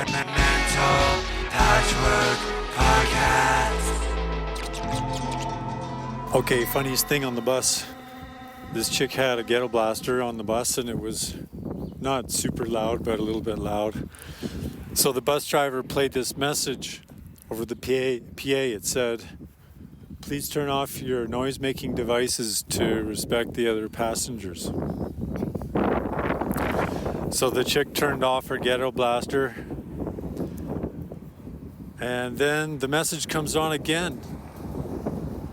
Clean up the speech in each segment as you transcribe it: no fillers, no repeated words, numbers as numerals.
Mental Patchwork Podcast. Okay, funniest thing on the bus. This chick had a ghetto blaster on the bus and it was not super loud, but a little bit loud. So the bus driver played this message over the PA. It said, "Please turn off your noise-making devices to respect the other passengers." So the chick turned off her ghetto blaster. And then the message comes on again.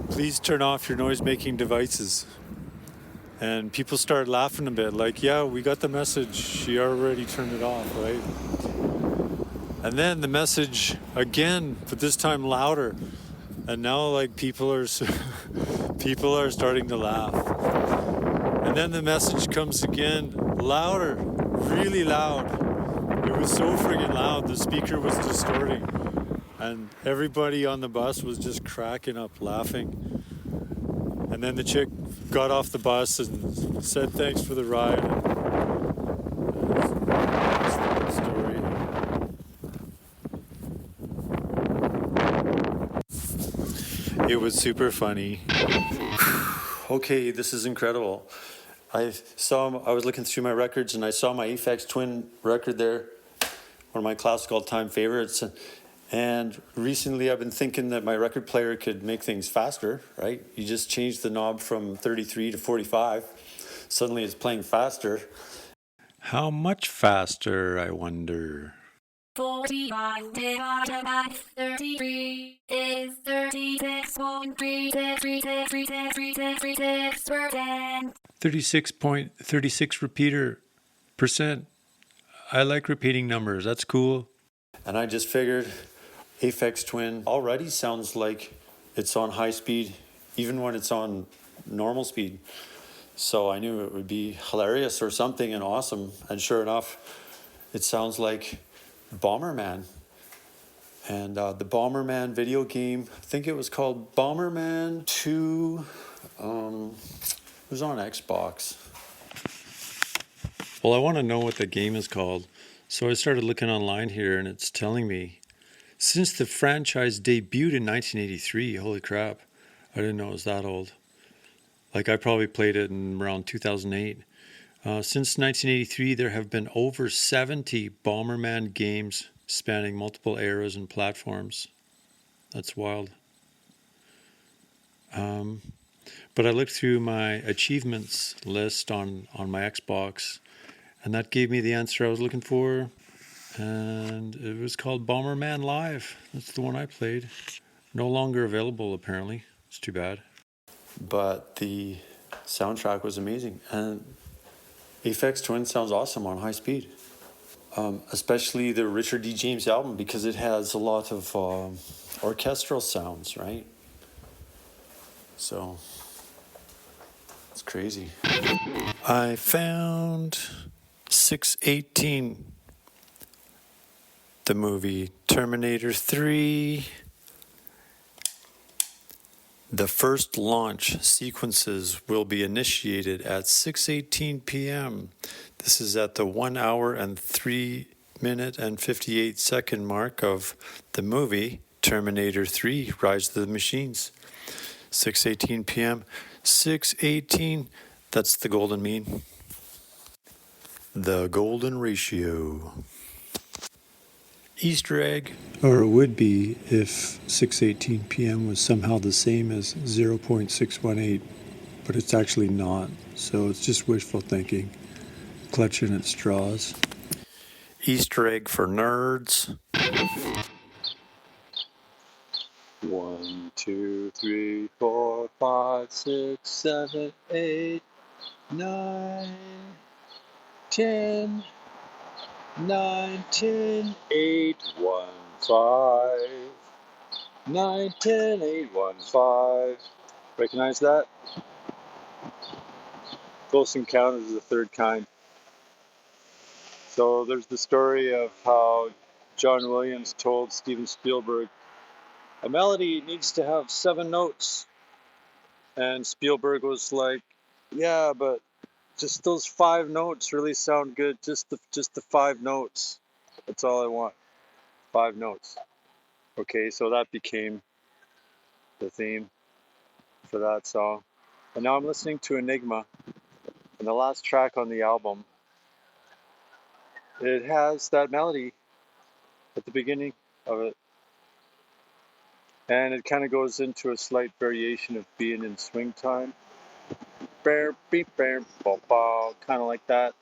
"Please turn off your noise-making devices." And people start laughing a bit, like, yeah, we got the message. She already turned it off, right? And then the message again, but this time louder. And now, like, people are starting to laugh. And then the message comes again, louder, really loud. It was so friggin' loud, the speaker was distorting. And everybody on the bus was just cracking up laughing. And then the chick got off the bus and said thanks for the ride. That's the story. It was super funny. Okay, this is incredible. I was looking through my records and I saw my Aphex Twin record there, one of my classic all-time favorites. And recently I've been thinking that my record player could make things faster, right? You just change the knob from 33 to 45. Suddenly it's playing faster. How much faster, I wonder? 45 divided by 33 is 36.36%. 36.36 repeater percent. I like repeating numbers. That's cool. And I just figured Aphex Twin already sounds like it's on high speed, even when it's on normal speed. So I knew it would be hilarious or something and awesome. And sure enough, it sounds like Bomberman. And the Bomberman video game, I think it was called Bomberman 2. It was on Xbox. Well, I want to know what the game is called. So I started looking online here and it's telling me, since the franchise debuted in 1983, holy crap, I didn't know it was that old. Like I probably played it in around 2008. Since 1983, there have been over 70 Bomberman games spanning multiple eras and platforms. That's wild. But I looked through my achievements list on my Xbox, and that gave me the answer I was looking for. And it was called Bomberman Live. That's the one I played. No longer available, apparently. It's too bad. But the soundtrack was amazing. And Aphex Twin sounds awesome on high speed. Especially the Richard D. James album, because it has a lot of orchestral sounds, right? So, it's crazy. I found 618. The movie Terminator 3. The first launch sequences will be initiated at 6:18 p.m. This is at the 1 hour and 3 minute and 58 second mark of the movie Terminator 3 Rise of the Machines. 6:18 p.m. 6:18, that's the golden mean. The golden ratio. Easter egg. Or it would be if 6:18 p.m. was somehow the same as 0.618, but it's actually not. So it's just wishful thinking, clutching at straws. Easter egg for nerds. 1, 2, 3, 4, 5, 6, 7, 8, 9, 10. 9, 10, 8, 1, 5. 9, 10, 8, 1, 5. Recognize that? Close Encounters of the Third Kind. So there's the story of how John Williams told Steven Spielberg, a melody needs to have 7 notes. And Spielberg was like, yeah, but just those 5 notes really sound good. Just the 5 notes. That's all I want. 5 notes. Okay, so that became the theme for that song. And now I'm listening to Enigma, and the last track on the album, it has that melody at the beginning of it. And it kind of goes into a slight variation of being in swing time. Kind of like that.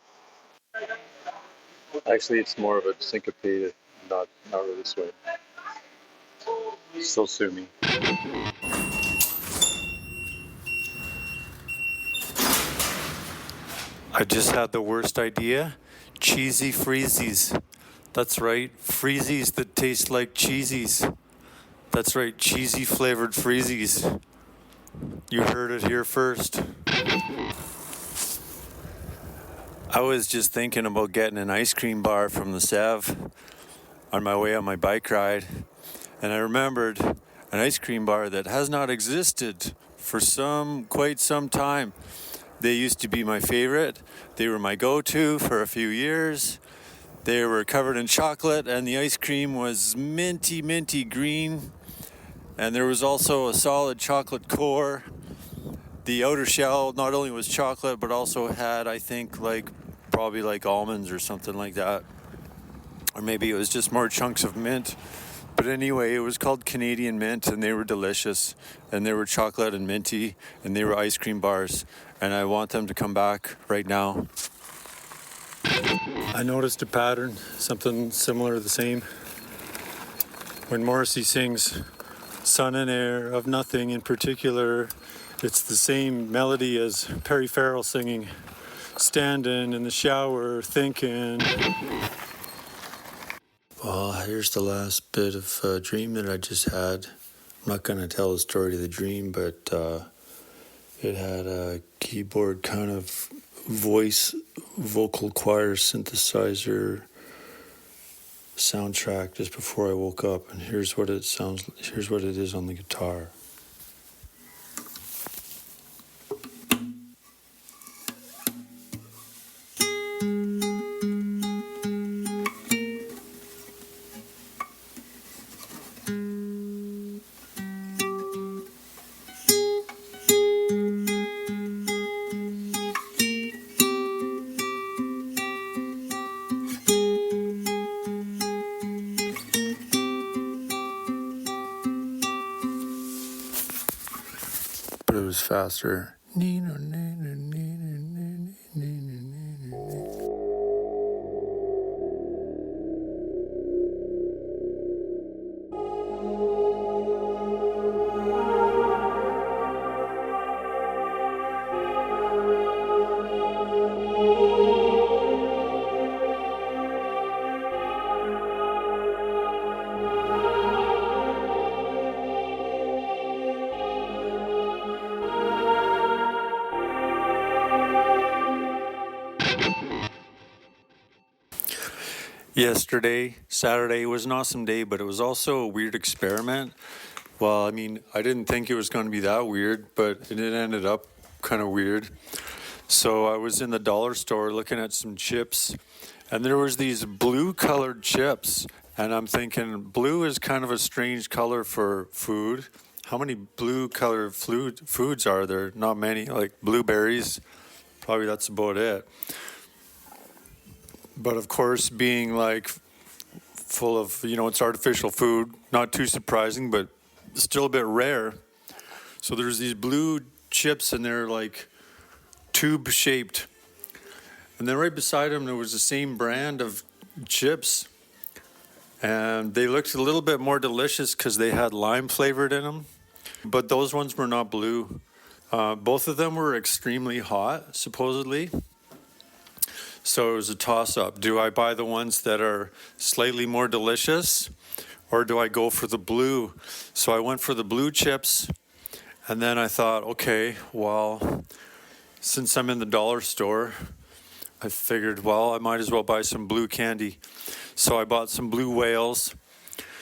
Actually, it's more of a syncopated, not really swing. Still sue me. I just had the worst idea. Cheezie Freezies. That's right, Freezies that taste like cheesies. That's right, cheesy flavored Freezies. You heard it here first. I was just thinking about getting an ice cream bar from the Sev on my way on my bike ride, and I remembered an ice cream bar that has not existed for quite some time. They used to be my favorite. They were my go-to for a few years. They were covered in chocolate, and the ice cream was minty green. And there was also a solid chocolate core. The outer shell not only was chocolate, but also had, I think, probably like almonds or something like that. Or maybe it was just more chunks of mint. But anyway, it was called Canadian Mint, and they were delicious. And they were chocolate and minty, and they were ice cream bars. And I want them to come back right now. I noticed a pattern, something similar, the same. When Morrissey sings Sun and Air of Nothing in particular, it's the same melody as Perry Farrell singing Standing in the Shower Thinking. Well, here's the last bit of a dream that I just had. I'm not going to tell the story of the dream, but it had a keyboard kind of vocal choir synthesizer soundtrack just before I woke up, and here's what it is on the guitar. But it was faster. Yesterday, Saturday, was an awesome day, but it was also a weird experiment. Well, I mean, I didn't think it was going to be that weird, but it ended up kind of weird. So I was in the dollar store looking at some chips, and there was these blue-colored chips, and I'm thinking, blue is kind of a strange color for food. How many blue-colored foods are there? Not many, like blueberries. Probably that's about it. But of course, being like full of, it's artificial food, not too surprising, but still a bit rare. So there's these blue chips, and they're like tube shaped. And then right beside them, there was the same brand of chips. And they looked a little bit more delicious because they had lime flavored in them. But those ones were not blue. Both of them were extremely hot, supposedly. So it was a toss-up. Do I buy the ones that are slightly more delicious, or do I go for the blue? So I went for the blue chips, and then I thought, okay, well, since I'm in the dollar store, I figured, well, I might as well buy some blue candy. So I bought some blue whales.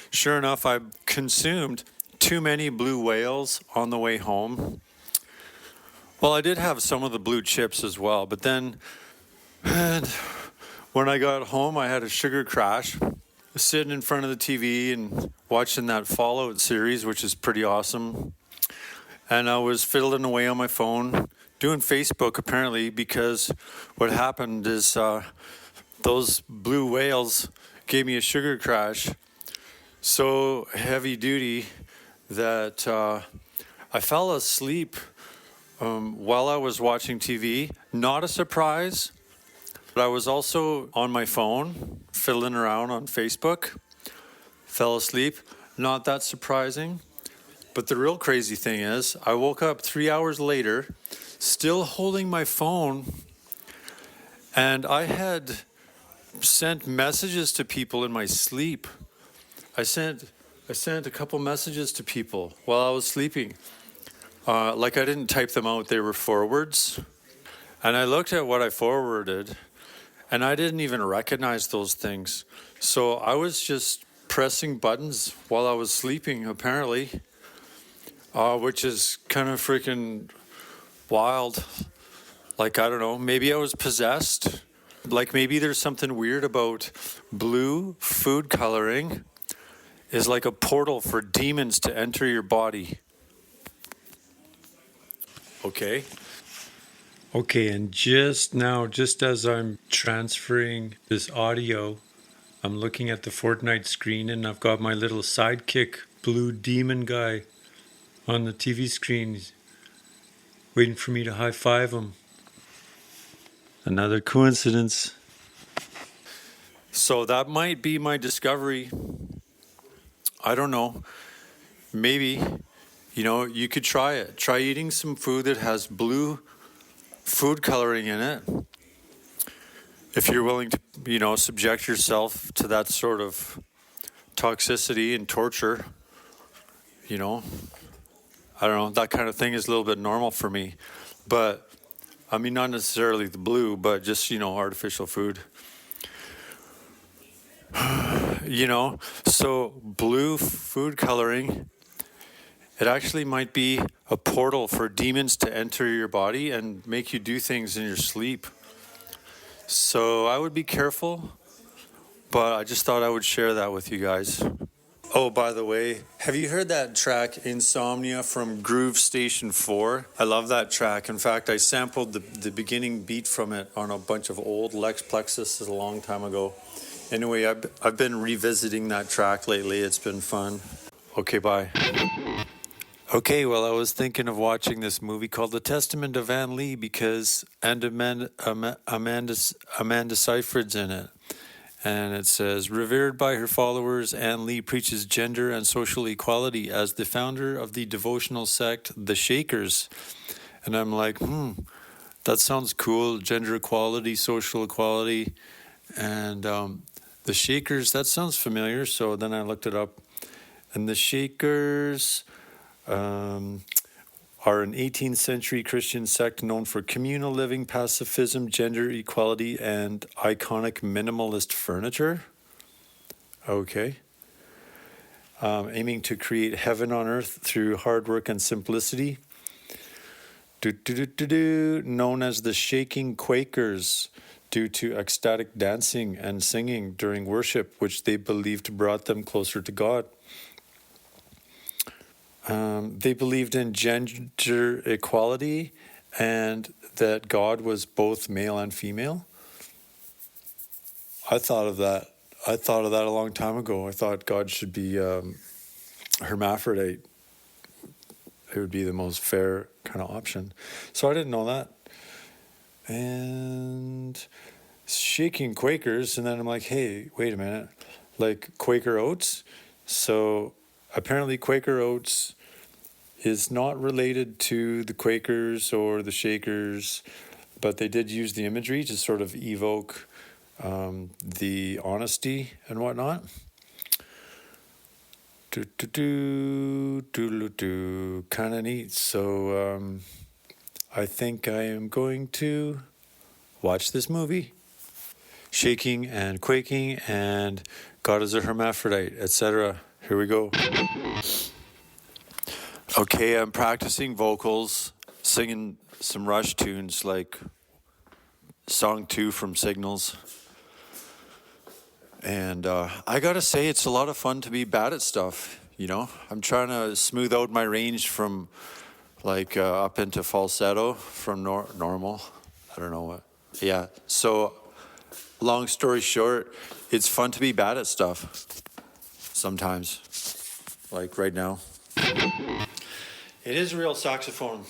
Sure enough, I consumed too many blue whales on the way home. Well, I did have some of the blue chips as well, but then... And when I got home, I had a sugar crash, sitting in front of the TV and watching that Fallout series, which is pretty awesome. And I was fiddling away on my phone, doing Facebook apparently, because what happened is those blue whales gave me a sugar crash so heavy duty that I fell asleep while I was watching TV. Not a surprise, but I was also on my phone, fiddling around on Facebook. Fell asleep, not that surprising. But the real crazy thing is, I woke up 3 hours later, still holding my phone, and I had sent messages to people in my sleep. I sent a couple messages to people while I was sleeping. Like I didn't type them out, they were forwards. And I looked at what I forwarded, and I didn't even recognize those things. So I was just pressing buttons while I was sleeping, apparently, which is kind of freaking wild. Like, I don't know, maybe I was possessed. Like maybe there's something weird about blue food coloring is like a portal for demons to enter your body. Okay. Okay, and just now, just as I'm transferring this audio, I'm looking at the Fortnite screen and I've got my little sidekick, blue demon guy, on the TV screen, waiting for me to high five him. Another coincidence. So that might be my discovery. I don't know. Maybe, you could try it. Try eating some food that has blue food coloring in it. If you're willing to, subject yourself to that sort of toxicity and torture, I don't know, that kind of thing is a little bit normal for me. But, I mean, not necessarily the blue, but just, artificial food. So blue food coloring, it actually might be a portal for demons to enter your body and make you do things in your sleep. So I would be careful, but I just thought I would share that with you guys. Oh, by the way, have you heard that track Insomnia from Groove Station 4? I love that track. In fact, I sampled the beginning beat from it on a bunch of old Lex Plexus a long time ago. Anyway, I've been revisiting that track lately. It's been fun. Okay, bye. Okay, well, I was thinking of watching this movie called The Testament of Anne Lee because Amanda Seyfried's in it. And it says, revered by her followers, Anne Lee preaches gender and social equality as the founder of the devotional sect, The Shakers. And I'm like, that sounds cool. Gender equality, social equality. And The Shakers, that sounds familiar. So then I looked it up. And The Shakers are an 18th century Christian sect known for communal living, pacifism, gender equality, and iconic minimalist furniture. Okay. Aiming to create heaven on earth through hard work and simplicity. Known as the Shaking Quakers due to ecstatic dancing and singing during worship, which they believed brought them closer to God. They believed in gender equality and that God was both male and female. I thought of that a long time ago. I thought God should be hermaphrodite. It would be the most fair kind of option. So I didn't know that. And Shaking Quakers, and then I'm like, hey, wait a minute. Like Quaker Oats? So apparently Quaker Oats is not related to the Quakers or the Shakers, but they did use the imagery to sort of evoke the honesty and whatnot. Kind of neat. So I think I am going to watch this movie. Shaking and quaking and God is a hermaphrodite, etc. Here we go. Okay, I'm practicing vocals, singing some Rush tunes like Song 2 from Signals. And I gotta say, it's a lot of fun to be bad at stuff. You know, I'm trying to smooth out my range from like up into falsetto from normal. I don't know what. Yeah. So, long story short, it's fun to be bad at stuff sometimes, like right now. It is a real saxophone.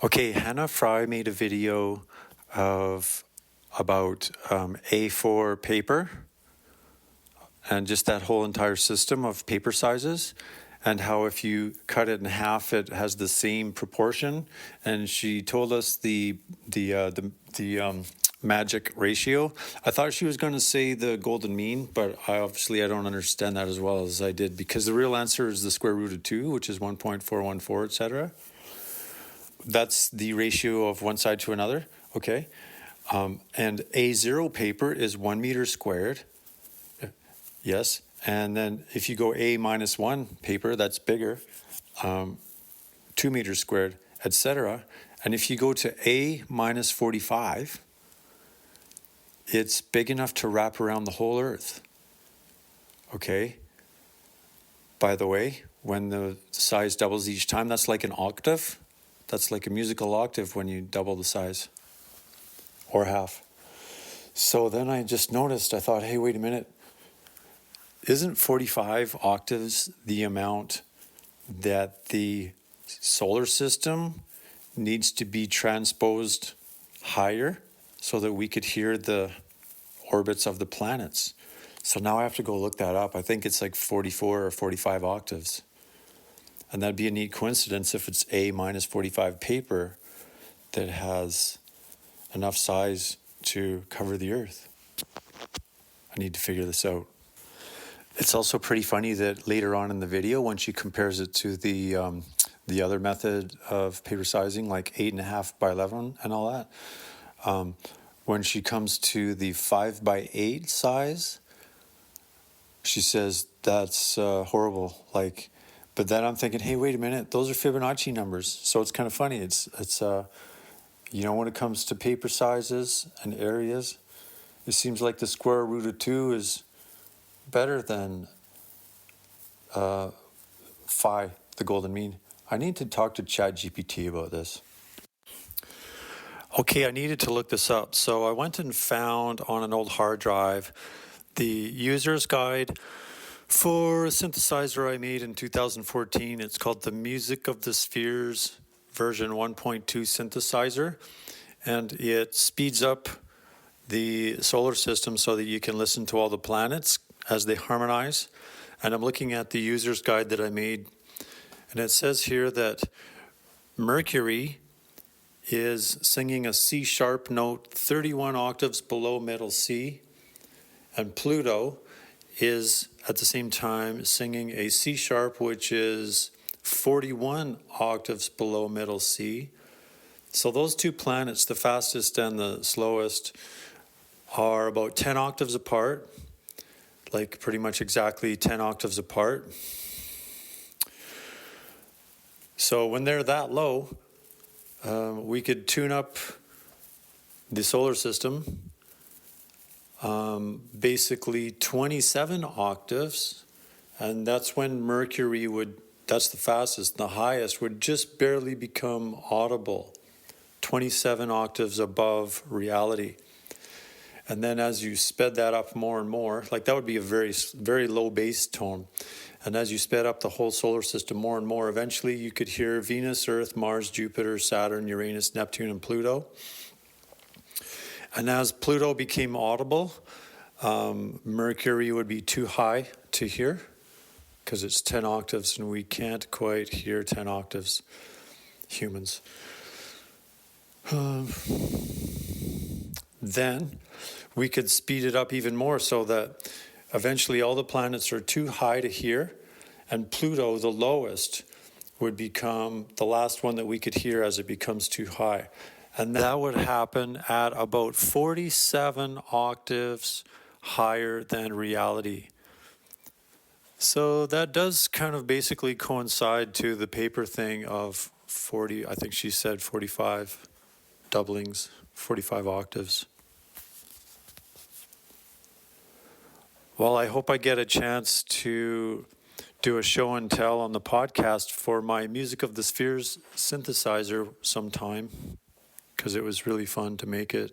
Okay, Hannah Fry made a video about A4 paper and just that whole entire system of paper sizes, and how if you cut it in half, it has the same proportion. And she told us the magic ratio. I thought she was going to say the golden mean, but I don't understand that as well as I did, because the real answer is the square root of 2, which is 1.414, etc. That's the ratio of one side to another, okay? And A0 paper is 1 meter squared, yes. And then if you go A minus 1 paper, that's bigger, 2 meters squared, etc. And if you go to A minus 45, it's big enough to wrap around the whole earth, okay? By the way, when the size doubles each time, that's like an octave. That's like a musical octave when you double the size, or half. So then I just noticed, I thought, hey, wait a minute. Isn't 45 octaves the amount that the solar system needs to be transposed higher so that we could hear the orbits of the planets? So now I have to go look that up. I think it's like 44 or 45 octaves. And that'd be a neat coincidence if it's A minus 45 paper that has enough size to cover the earth. I need to figure this out. It's also pretty funny that later on in the video, when she compares it to the other method of paper sizing, like 8.5 by 11 and all that, when she comes to the 5 by 8 size, she says that's horrible. But then I'm thinking, hey, wait a minute, those are Fibonacci numbers. So it's kind of funny. It's when it comes to paper sizes and areas, it seems like the square root of 2 is better than phi, the golden mean. I need to talk to ChatGPT about this. Okay, I needed to look this up. So I went and found on an old hard drive the user's guide for a synthesizer I made in 2014. It's called the Music of the Spheres version 1.2 synthesizer, and it speeds up the solar system so that you can listen to all the planets as they harmonize. And I'm looking at the user's guide that I made, and it says here that Mercury is singing a C sharp note 31 octaves below middle C, and Pluto is at the same time singing a C sharp, which is 41 octaves below middle C. So those two planets, the fastest and the slowest, are about 10 octaves apart, like pretty much exactly 10 octaves apart. So when they're that low, we could tune up the solar system basically 27 octaves, and that's when Mercury that's the fastest. The highest would just barely become audible, 27 octaves above reality. And then as you sped that up more and more, like that would be a very, very low bass tone. And as you sped up the whole solar system more and more, eventually you could hear Venus, Earth, Mars, Jupiter, Saturn, Uranus, Neptune, and Pluto. And as Pluto became audible, Mercury would be too high to hear because it's 10 octaves and we can't quite hear 10 octaves, humans. Then we could speed it up even more so that eventually all the planets are too high to hear, and Pluto, the lowest, would become the last one that we could hear as it becomes too high. And that would happen at about 47 octaves higher than reality. So that does kind of basically coincide to the paper thing of 40, I think she said 45 doublings, 45 octaves. Well, I hope I get a chance to do a show and tell on the podcast for my Music of the Spheres synthesizer sometime, because it was really fun to make it.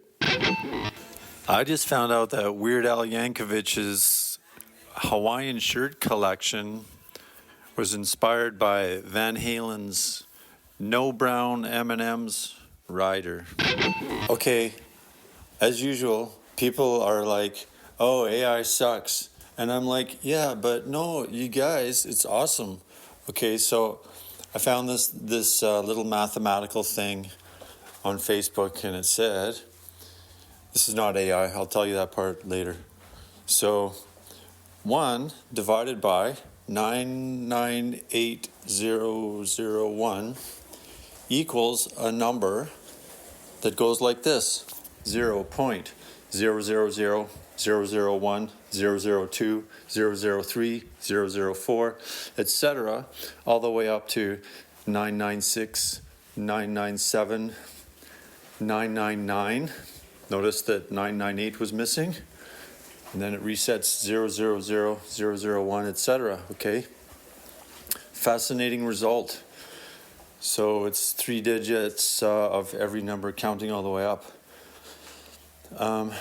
I just found out that Weird Al Yankovic's Hawaiian shirt collection was inspired by Van Halen's No Brown M&M's Rider. Okay, as usual, people are like, oh, AI sucks. And I'm like, yeah, but no, you guys, it's awesome. Okay, so I found this little mathematical thing on Facebook, and it said, this is not AI, I'll tell you that part later. So 1 divided by 998001 equals a number that goes like this: 0.0000001, 002, 003, 004, etc., all the way up to 996, 997, 999. Notice that 998 was missing, and then it resets 000, 001, etc. Okay, fascinating result. So it's 3 digits of every number, counting all the way up,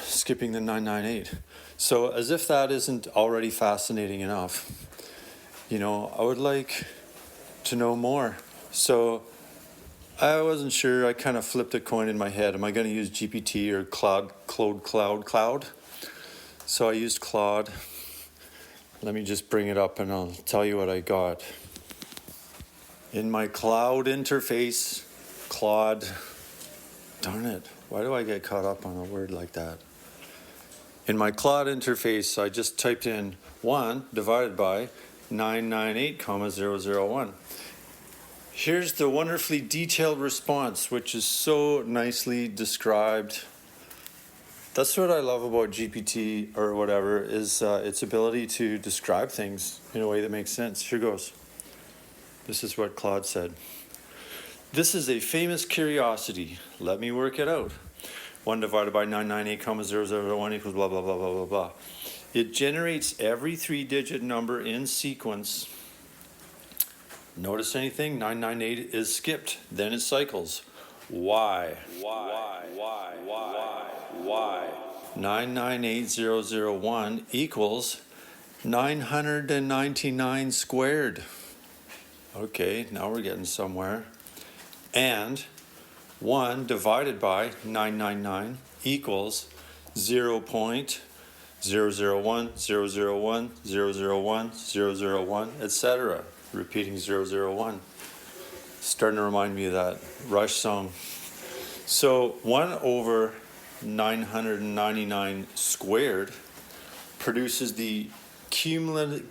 skipping the 998. So as if that isn't already fascinating enough, I would like to know more. So I wasn't sure. I kind of flipped a coin in my head. Am I going to use GPT or Cloud? So I used Claude. Let me just bring it up and I'll tell you what I got. In my cloud interface, Claude, darn it, why do I get caught up on a word like that? In my Claude interface, I just typed in 1 divided by 998,001. Here's the wonderfully detailed response, which is so nicely described. That's what I love about GPT or whatever, is its ability to describe things in a way that makes sense. Here goes. This is what Claude said. This is a famous curiosity. Let me work it out. 1 divided by 998,001 equals blah, blah, blah, blah, blah, blah. It generates every 3-digit number in sequence. Notice anything? 998 is skipped. Then it cycles. Why? 998,001 equals 999 squared. Okay, now we're getting somewhere. And 1 divided by 999 equals 0.001, 001, 001, 001, etc. Repeating 001. Starting to remind me of that Rush song. So 1 over 999 squared produces the cumulative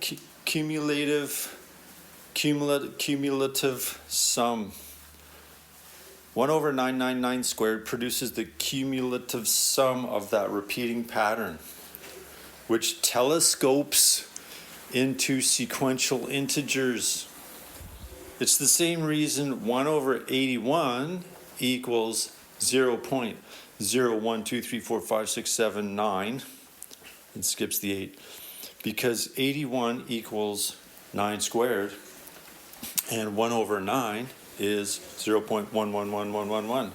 sum. 1 over 999 squared produces the cumulative sum of that repeating pattern, which telescopes into sequential integers. It's the same reason 1 over 81 equals 0.01234567 and skips the 8, because 81 equals 9 squared, and 1 over 9 is 0.111111.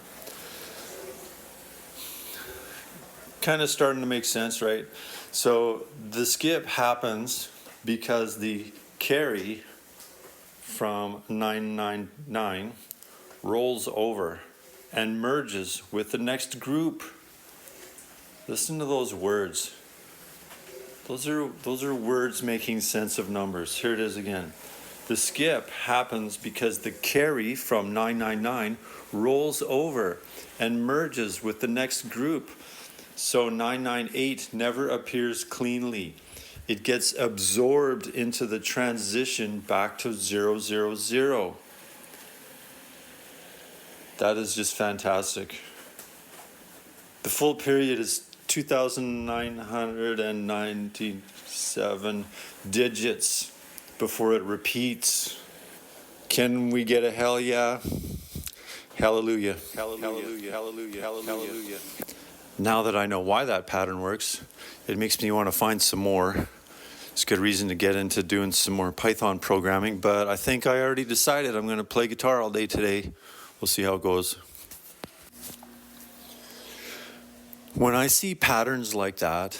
Kind of starting to make sense, right? So the skip happens because the carry from 999 rolls over and merges with the next group. Listen to those words. Those are words making sense of numbers. Here it is again. The skip happens because the carry from 999 rolls over and merges with the next group. So 998 never appears cleanly. It gets absorbed into the transition back to 000. That is just fantastic. The full period is 2,997 digits before it repeats. Can we get a hell yeah? Hallelujah. Hallelujah. Hallelujah. Hallelujah. Now that I know why that pattern works, it makes me want to find some more. It's a good reason to get into doing some more Python programming, but I think I already decided I'm going to play guitar all day today. We'll see how it goes. When I see patterns like that,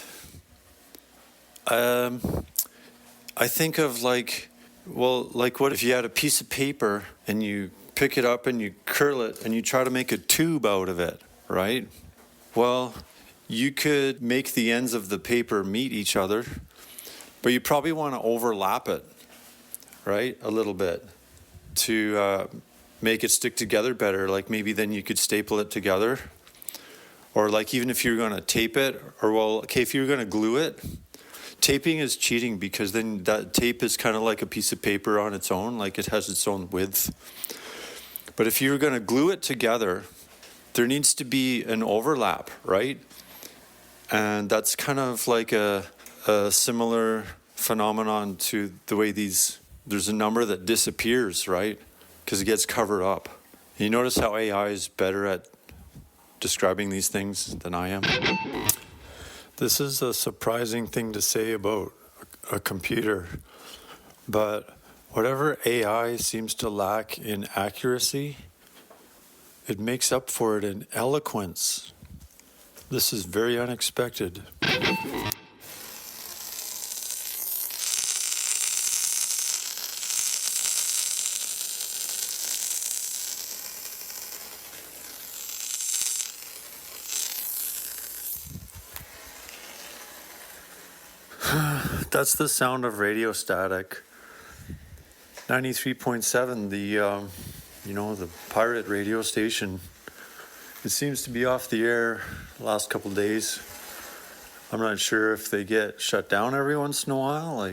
I think of like what if you had a piece of paper and you pick it up and you curl it and you try to make a tube out of it, right? Well, you could make the ends of the paper meet each other, but you probably want to overlap it, right? A little bit to make it stick together better. Like maybe then you could staple it together. Or like even if you're going to tape it, or if you're going to glue it, taping is cheating because then that tape is kind of like a piece of paper on its own, like it has its own width. But if you're going to glue it together, there needs to be an overlap, right? And that's kind of like a similar phenomenon to the way there's a number that disappears, right? Because it gets covered up. You notice how AI is better at describing these things than I am? This is a surprising thing to say about a computer, but whatever AI seems to lack in accuracy, it makes up for it in eloquence. This is very unexpected. That's the sound of radio static. 93.7, the pirate radio station. It seems to be off the air the last couple of days. I'm not sure if they get shut down every once in a while,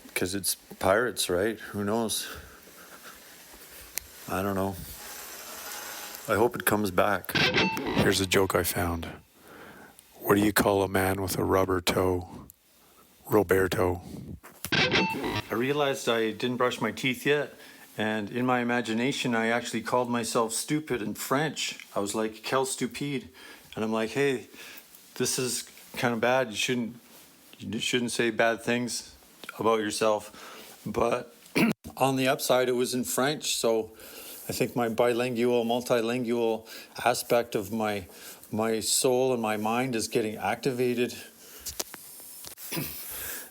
because it's pirates, right? Who knows? I don't know. I hope it comes back. Here's a joke I found. What do you call a man with a rubber toe? Roberto. I realized I didn't brush my teeth yet, and in my imagination I actually called myself stupid in French. I was like, quel stupide. And I'm like, hey, this is kind of bad. You shouldn't say bad things about yourself. But on the upside, it was in French, so I think my bilingual, multilingual aspect of my soul and my mind is getting activated.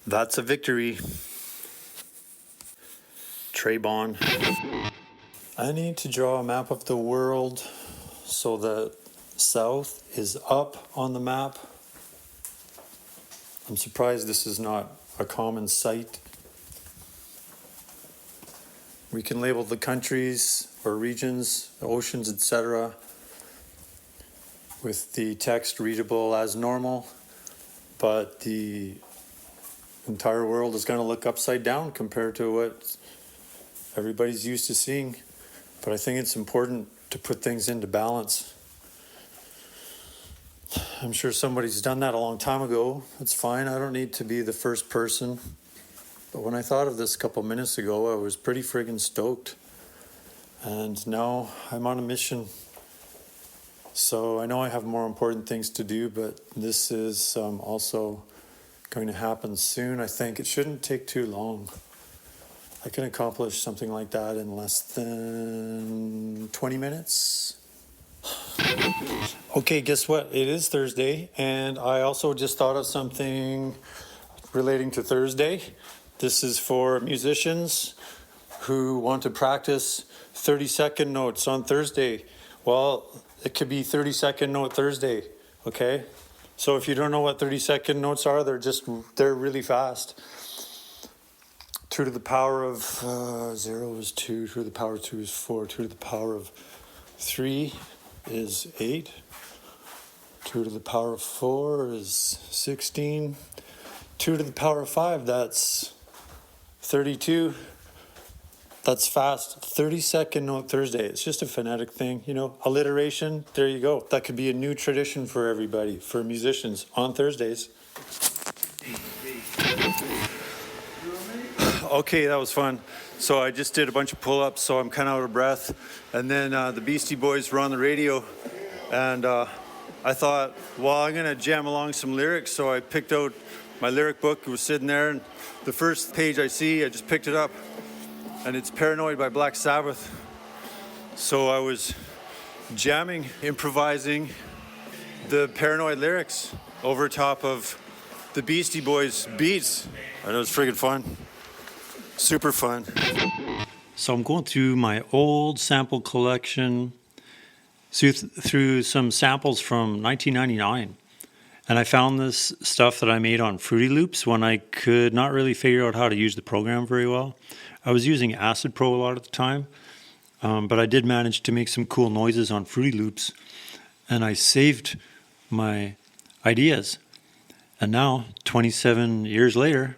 That's a victory. Trebon. I need to draw a map of the world so that south is up on the map. I'm surprised this is not a common sight. We can label the countries or regions, oceans, etc. with the text readable as normal, but the entire world is going to look upside down compared to what everybody's used to seeing. But I think it's important to put things into balance. I'm sure somebody's done that a long time ago. It's fine. I don't need to be the first person. But when I thought of this a couple minutes ago, I was pretty friggin' stoked. And now I'm on a mission. So I know I have more important things to do, but this is also going to happen soon. I think it shouldn't take too long. I can accomplish something like that in less than 20 minutes. Okay, guess what? It is Thursday, and I also just thought of something relating to Thursday. This is for musicians who want to practice 30-second notes on Thursday. Well, it could be 30-second note Thursday, okay? So if you don't know what 30-second notes are, they're really fast. 2 to the power of 0 is 2, 2 to the power of 2 is 4, 2 to the power of 3 is 8, 2 to the power of 4 is 16, 2 to the power of 5, that's 32. That's fast. 30-second note Thursday. It's just a phonetic thing, alliteration. There you go. That could be a new tradition for everybody, for musicians on Thursdays. Okay, that was fun. So I just did a bunch of pull-ups, so I'm kind of out of breath. And then the Beastie Boys were on the radio, and I thought, well, I'm going to jam along some lyrics. So I picked out my lyric book. It was sitting there, and the first page I see, I just picked it up, and it's Paranoid by Black Sabbath. So I was jamming, improvising the Paranoid lyrics over top of the Beastie Boys beats. And it was friggin' fun. Super fun. So I'm going through my old sample collection, through some samples from 1999. And I found this stuff that I made on Fruity Loops when I could not really figure out how to use the program very well. I was using Acid Pro a lot at the time, but I did manage to make some cool noises on Fruity Loops, and I saved my ideas. And now, 27 years later,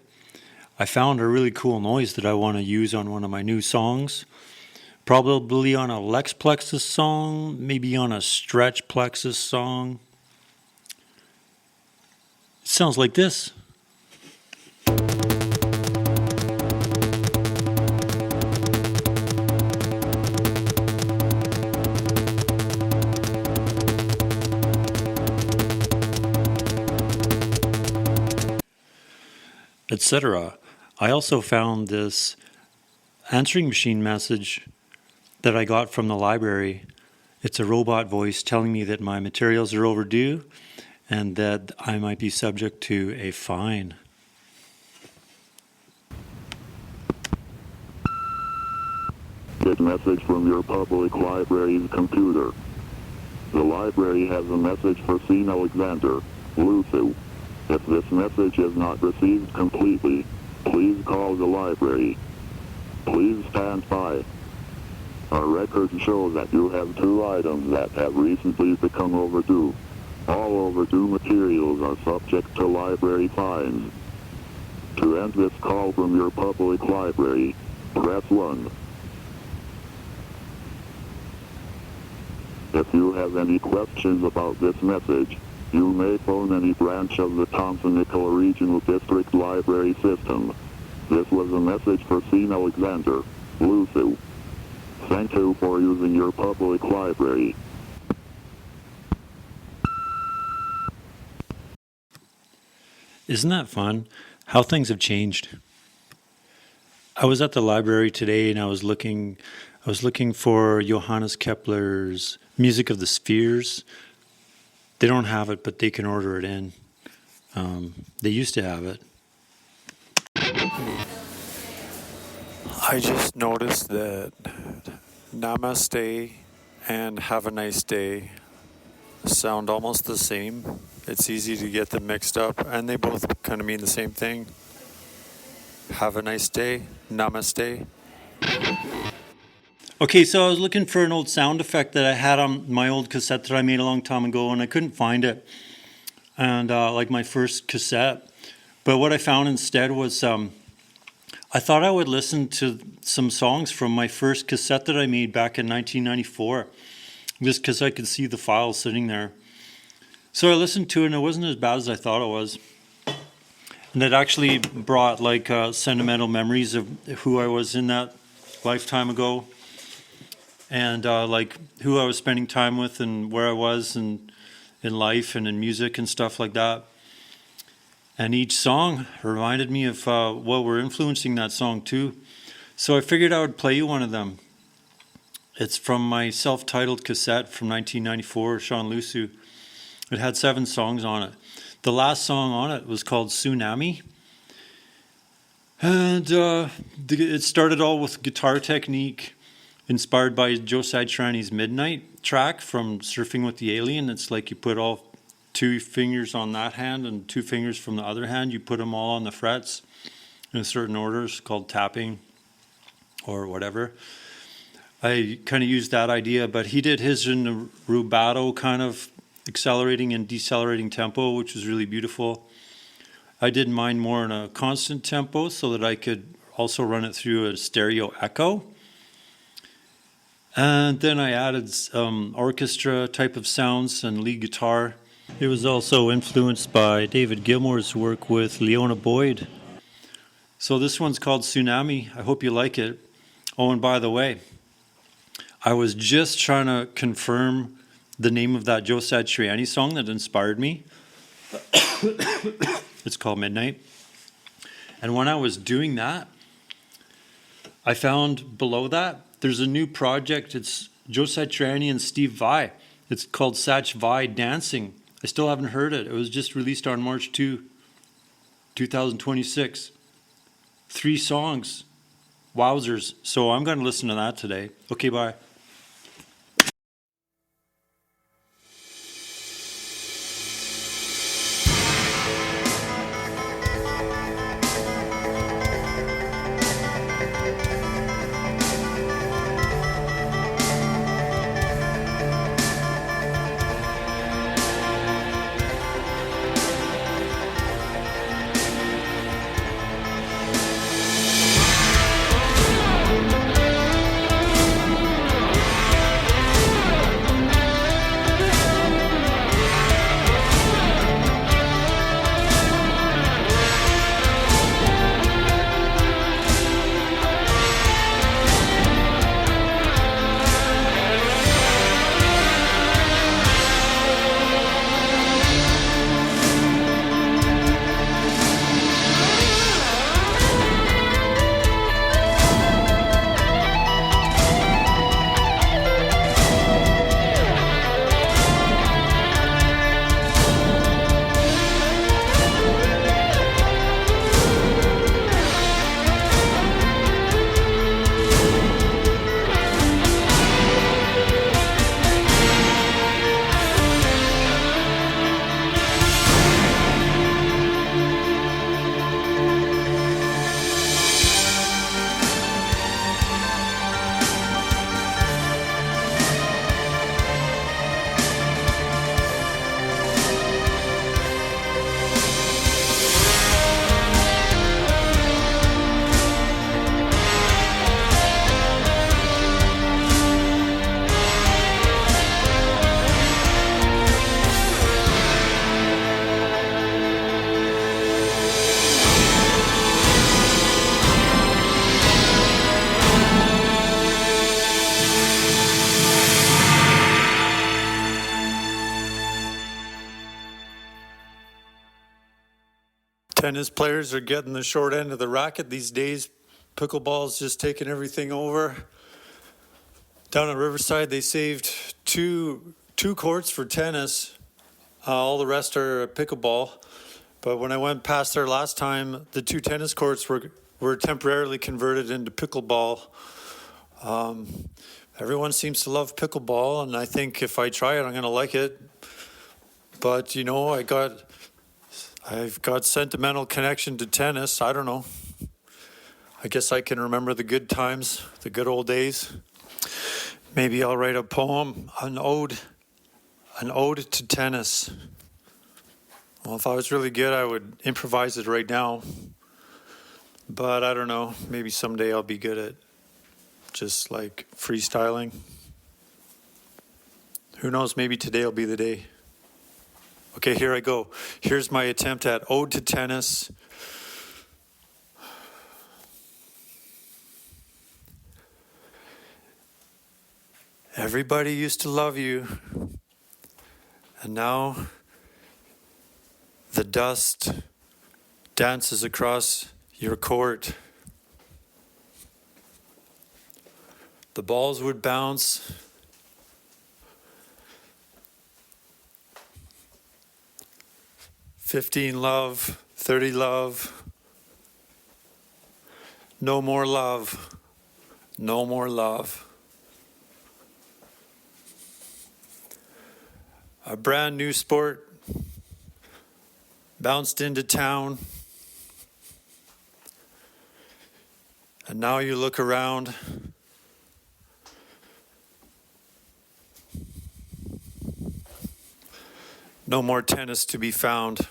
I found a really cool noise that I want to use on one of my new songs. Probably on a Lex Plexus song, maybe on a Stretch Plexus song. It sounds like this. Etc. I also found this answering machine message that I got from the library. It's a robot voice telling me that my materials are overdue and that I might be subject to a fine. This message from your public library's computer. The library has a message for Sean Luciw. If this message is not received completely, please call the library. Please stand by. Our records show that you have 2 items that have recently become overdue. All overdue materials are subject to library fines. To end this call from your public library, press 1. If you have any questions about this message, you may phone any branch of the Thompson-Nicola Regional District Library System. This was a message for Sean Luciw. Thank you for using your public library. Isn't that fun? How things have changed. I was at the library today and I was looking for Johannes Kepler's Music of the Spheres. They don't have it, but they can order it in. They used to have it. I just noticed that Namaste and Have a Nice Day sound almost the same. It's easy to get them mixed up, and they both kind of mean the same thing. Have a nice day. Namaste. Okay, so I was looking for an old sound effect that I had on my old cassette that I made a long time ago, and I couldn't find it. And like my first cassette. But what I found instead was I thought I would listen to some songs from my first cassette that I made back in 1994, just because I could see the files sitting there. So I listened to it, and it wasn't as bad as I thought it was. And it actually brought like sentimental memories of who I was in that lifetime ago. And like who I was spending time with and where I was and in life and in music and stuff like that. And each song reminded me of what were influencing that song too. So I figured I would play you one of them. It's from my self-titled cassette from 1994, Sean Luciw. It had 7 songs on it. The last song on it was called Tsunami. And it started all with guitar technique inspired by Joe Satriani's Midnight track from Surfing with the Alien. It's like you put all 2 fingers on that hand and 2 fingers from the other hand. You put them all on the frets in a certain order. It's called tapping or whatever. I kind of used that idea, but he did his in a rubato kind of accelerating and decelerating tempo, which was really beautiful. I did mine more in a constant tempo so that I could also run it through a stereo echo. And then I added orchestra type of sounds and lead guitar. It was also influenced by David Gilmour's work with Leona Boyd. So this one's called Tsunami. I hope you like it. Oh, and by the way, I was just trying to confirm the name of that Joe Satriani song that inspired me. It's called Midnight. And when I was doing that, I found below that there's a new project. It's Joe Satriani and SatchVai. It's called SatchVai Dancing. I still haven't heard it. It was just released on March 2, 2026. 3 songs. Wowzers. So I'm going to listen to that today. Okay, bye. Tennis players are getting the short end of the racket these days. Pickleball's just taking everything over. Down at Riverside, they saved two courts for tennis. All the rest are pickleball. But when I went past there last time, the 2 tennis courts were temporarily converted into pickleball. Everyone seems to love pickleball, and I think if I try it, I'm going to like it. But you know, I've got sentimental connection to tennis. I don't know. I guess I can remember the good times, the good old days. Maybe I'll write a poem, an ode to tennis. Well, if I was really good, I would improvise it right now. But I don't know. Maybe someday I'll be good at just like freestyling. Who knows? Maybe today will be the day. Okay, here I go. Here's my attempt at ode to tennis. Everybody used to love you, and now the dust dances across your court. The balls would bounce. $15 love, $30 love. No more love. No more love. A brand new sport bounced into town. And now you look around. No more tennis to be found.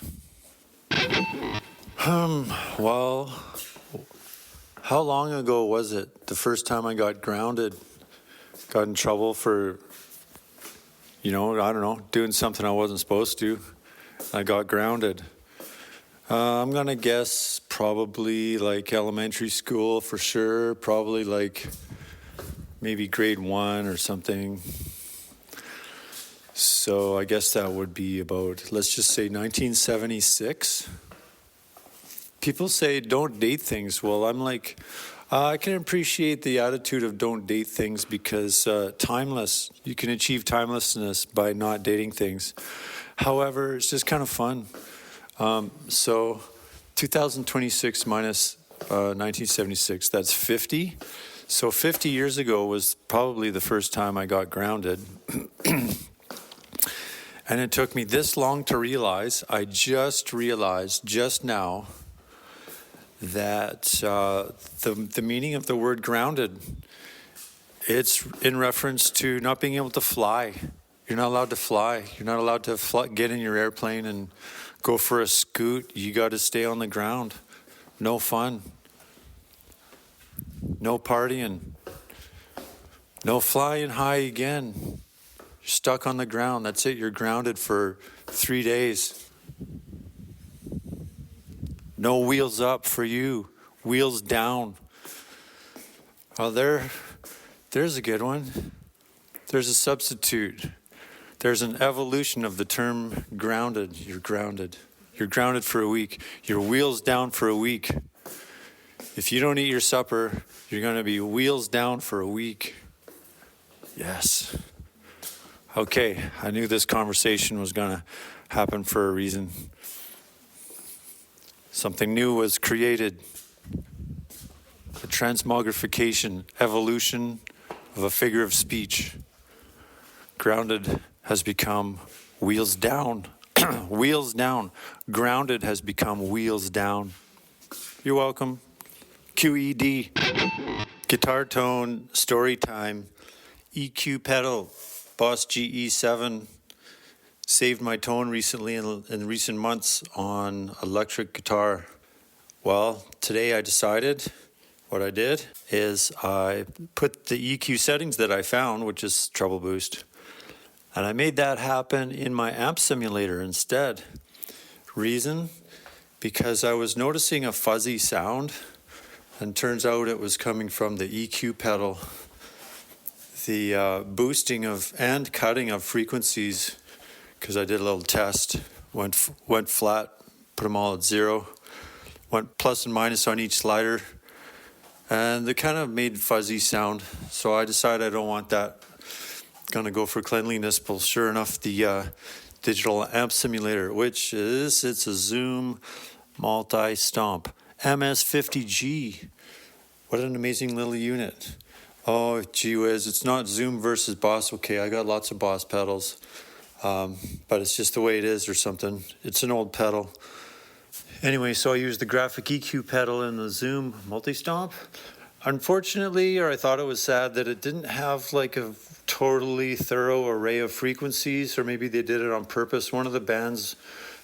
Well, how long ago was it? The first time I got grounded, got in trouble for, I don't know, doing something I wasn't supposed to. I got grounded. I'm going to guess probably like elementary school for sure. Probably like maybe grade 1 or something. So I guess that would be about, let's just say 1976. People say don't date things. Well, I'm like, I can appreciate the attitude of don't date things because timeless. You can achieve timelessness by not dating things. However, it's just kind of fun. So 2026 minus 1976, that's 50. So 50 years ago was probably the first time I got grounded. And it took me this long to realize, I just realized just now that the meaning of the word grounded, it's in reference to not being able to fly. You're not allowed to fly. You're not allowed to get in your airplane and go for a scoot. You got to stay on the ground. No fun. No partying. No flying high again. You're stuck on the ground. That's it. You're grounded for 3 days. No wheels up for you. Wheels down. Well, there's a good one. There's a substitute. There's an evolution of the term grounded. You're grounded. You're grounded for a week. Your wheels down for a week. If you don't eat your supper, you're going to be wheels down for a week. Yes. Okay, I knew this conversation was going to happen for a reason. Something new was created. A transmogrification, evolution of a figure of speech. Grounded has become wheels down. Wheels down. Grounded has become wheels down. You're welcome. QED. Guitar tone, story time. EQ pedal. Boss GE7. Saved my tone recently in recent months on electric guitar. Well, today I decided what I did is I put the EQ settings that I found, which is treble boost, and I made that happen in my amp simulator instead. Reason? Because I was noticing a fuzzy sound, and turns out it was coming from the EQ pedal. The boosting of and cutting of frequencies, because I did a little test, went flat, put them all at 0, went plus and minus on each slider, and they kind of made fuzzy sound. So I decided I don't want that. Gonna go for cleanliness, but sure enough, the digital amp simulator, it's a Zoom multi-stomp MS50G. What an amazing little unit. Oh, gee whiz, it's not Zoom versus Boss. Okay, I got lots of Boss pedals. but it's just the way it is or something. It's an old pedal. Anyway, so I used the graphic EQ pedal in the Zoom multi-stomp. Unfortunately, or I thought it was sad that it didn't have like a totally thorough array of frequencies, or maybe they did it on purpose. One of the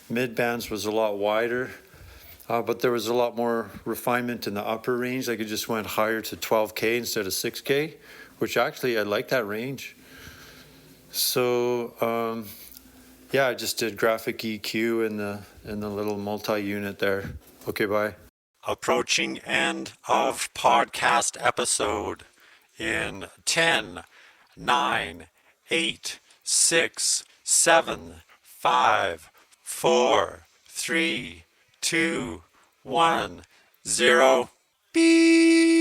mid bands was a lot wider, but there was a lot more refinement in the upper range. Like it just went higher to 12K instead of 6K, which actually I like that range. So yeah, I just did graphic EQ in the little multi-unit there. Okay, bye. Approaching end of podcast episode in 10, 9, 8, 6, 7, 5, 4, 3, 2, 1, 0. Beep.